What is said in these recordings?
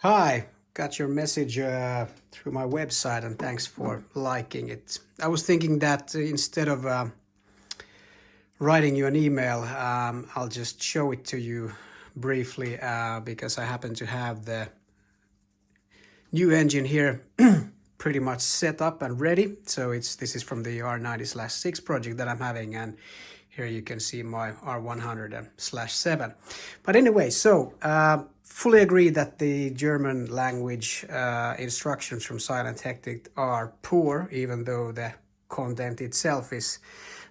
Hi, got your message through my website and thanks for liking it. I was thinking that instead of writing you an email, I'll just show it to you briefly because I happen to have the new engine here pretty much set up and ready. So this is from the R90/6 project that I'm having, and here you can see my R100/7. But anyway, so fully agree that the German language instructions from Silent-Hektik are poor, even though the content itself is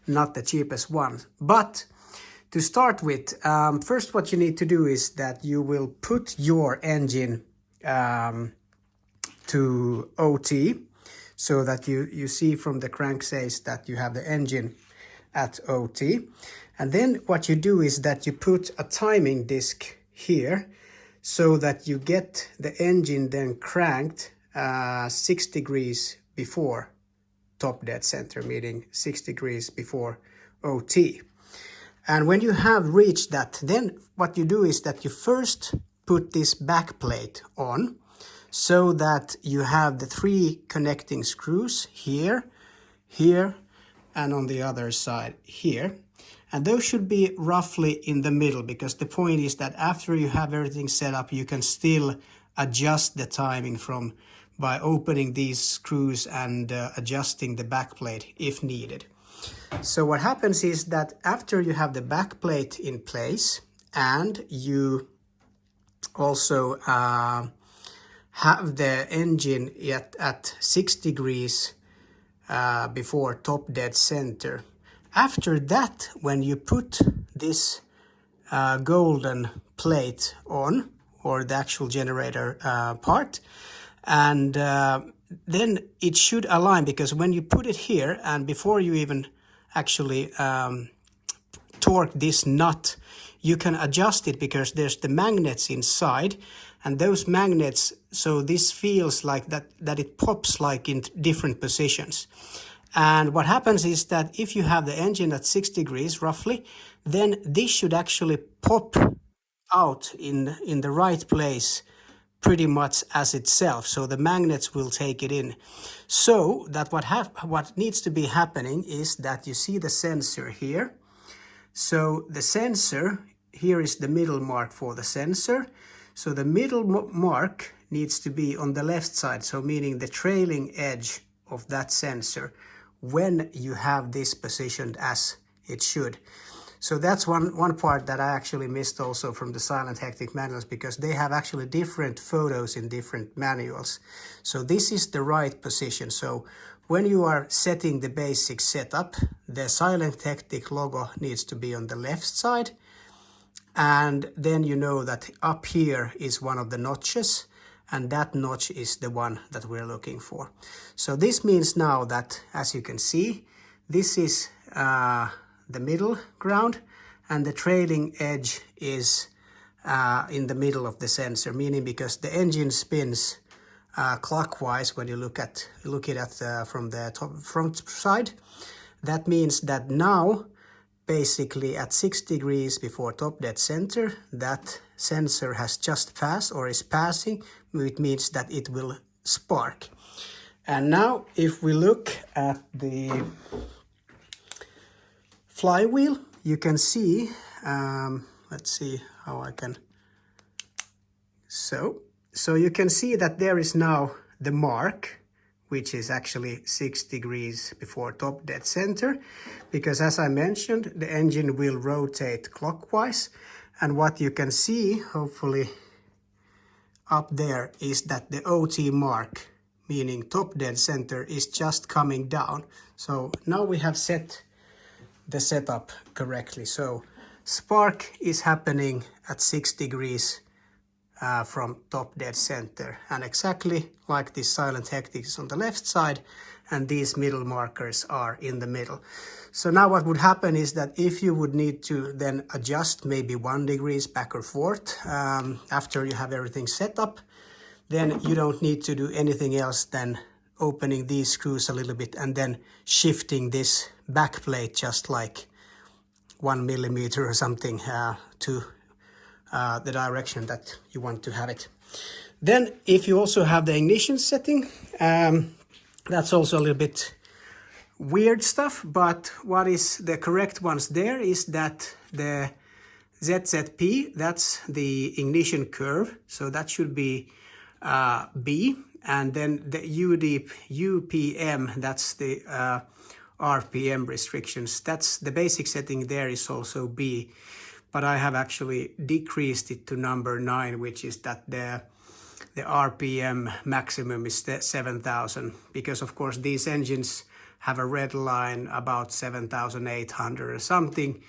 not the cheapest one. But to start with, first what you need to do is that you will put your engine to OT, so that you see from the crankshaft that you have the engine at OT. And then what you do is that you put a timing disc here so that you get the engine then cranked 6 degrees before top dead center, meaning 6 degrees before OT. And when you have reached that, then what you do is that you first put this back plate on, so that you have the 3 connecting screws here, here, and on the other side here. And those should be roughly in the middle, because the point is that after you have everything set up, you can still adjust the timing by opening these screws and adjusting the back plate if needed. So what happens is that after you have the back plate in place and you also have the engine at 6 degrees before top dead center. After that, when you put this golden plate on, or the actual generator part, and then it should align, because when you put it here and before you even actually torque this nut, you can adjust it because there's the magnets inside, and those magnets, so this feels like that it pops like in different positions. And what happens is that if you have the engine at 6 degrees roughly, then this should actually pop out in the right place pretty much as itself, so the magnets will take it in. So that what needs to be happening is that you see the sensor here. So the sensor, here is the middle mark for the sensor. So the middle mark needs to be on the left side, so meaning the trailing edge of that sensor when you have this positioned as it should. So that's one part that I actually missed also from the Silent-Hektik manuals, because they have actually different photos in different manuals. So this is the right position. So when you are setting the basic setup, the Silent-Hektik logo needs to be on the left side. And then you know that up here is one of the notches, and that notch is the one that we're looking for. So this means now that, as you can see, this is the middle ground, and the trailing edge is in the middle of the sensor, meaning because the engine spins clockwise when you look at it from the front side. That means that now, basically at 6 degrees before top dead center, that sensor has just passed or is passing, which means that it will spark. And now if we look at the flywheel, you can see, let's see how I can, so you can see that there is now the mark, which is actually 6 degrees before top dead center, because as I mentioned, the engine will rotate clockwise. And what you can see, hopefully up there, is that the OT mark, meaning top dead center, is just coming down. So now we have set the setup correctly. So spark is happening at 6 degrees from top dead center, and exactly like this Silent-Hektik is on the left side and these middle markers are in the middle. So now what would happen is that if you would need to then adjust maybe 1 degree back or forth after you have everything set up, then you don't need to do anything else than opening these screws a little bit and then shifting this back plate just like 1 millimeter or something to the direction that you want to have it. Then if you also have the ignition setting, that's also a little bit weird stuff, but what is the correct ones there is that the ZZP, that's the ignition curve, so that should be B, and then the UPM, that's the RPM restrictions. That's the basic setting there is also B, but I have actually decreased it to number 9, which is that the RPM maximum is 7,000, because of course these engines have a red line about 7,800 or something,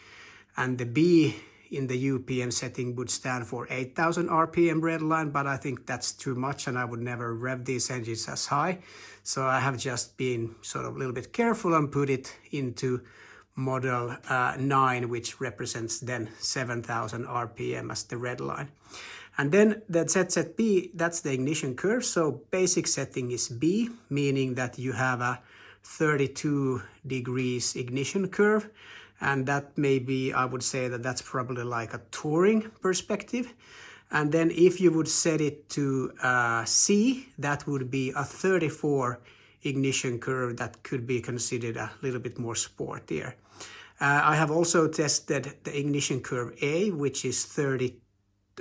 and the B in the UPM setting would stand for 8,000 RPM red line, but I think that's too much and I would never rev these engines as high. So I have just been sort of a little bit careful and put it into model 9, which represents then 7,000 RPM as the red line. And then the ZZP, that's the ignition curve. So basic setting is B, meaning that you have a 32 degrees ignition curve. And that may be, I would say that that's probably like a touring perspective. And then if you would set it to C, that would be a 34 ignition curve that could be considered a little bit more sportier. I have also tested the ignition curve A, which is 30,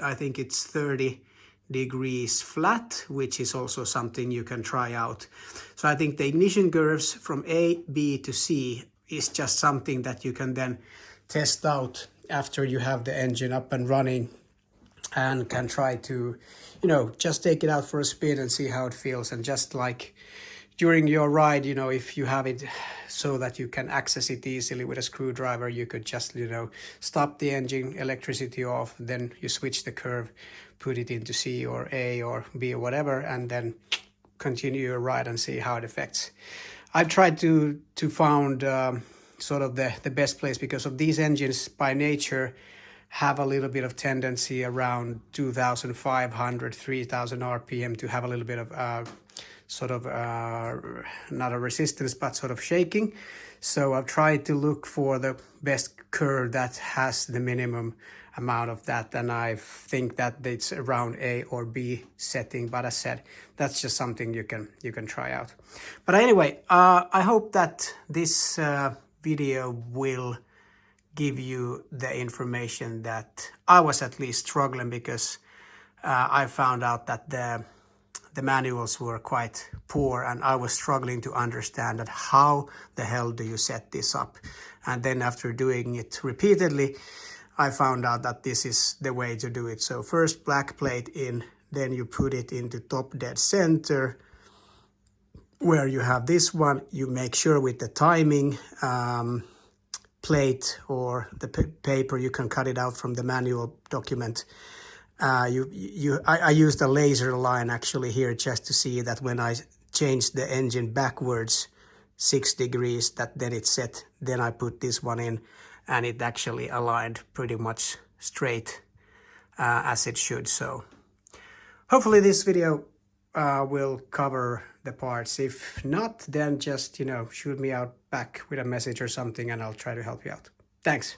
I think it's 30 degrees flat, which is also something you can try out. So I think the ignition curves from A, B to C is just something that you can then test out after you have the engine up and running, and can try to, you know, just take it out for a spin and see how it feels. And just like during your ride, you know, if you have it so that you can access it easily with a screwdriver, you could just, you know, stop the engine, electricity off, then you switch the curve, put it into C or A or B or whatever, and then continue your ride and see how it affects. I've tried to found sort of the best place, because of these engines by nature have a little bit of tendency around 2,500, 3,000 RPM to have a little bit of sort of not a resistance, but sort of shaking. So I've tried to look for the best curve that has the minimum amount of that, and I think that it's around A or B setting, but as I said, that's just something you can try out. But anyway, I hope that this video will give you the information that I was at least struggling, because I found out that the manuals were quite poor and I was struggling to understand that how the hell do you set this up. And then after doing it repeatedly, I found out that this is the way to do it. So first black plate in, then you put it into top dead center where you have this one. You make sure with the timing plate or the paper, you can cut it out from the manual document. I used a laser line actually here just to see that when I changed the engine backwards 6 degrees, that then it's set. Then I put this one in and it actually aligned pretty much straight as it should. So hopefully this video will cover the parts. If not, then just, you know, shoot me out back with a message or something and I'll try to help you out. Thanks.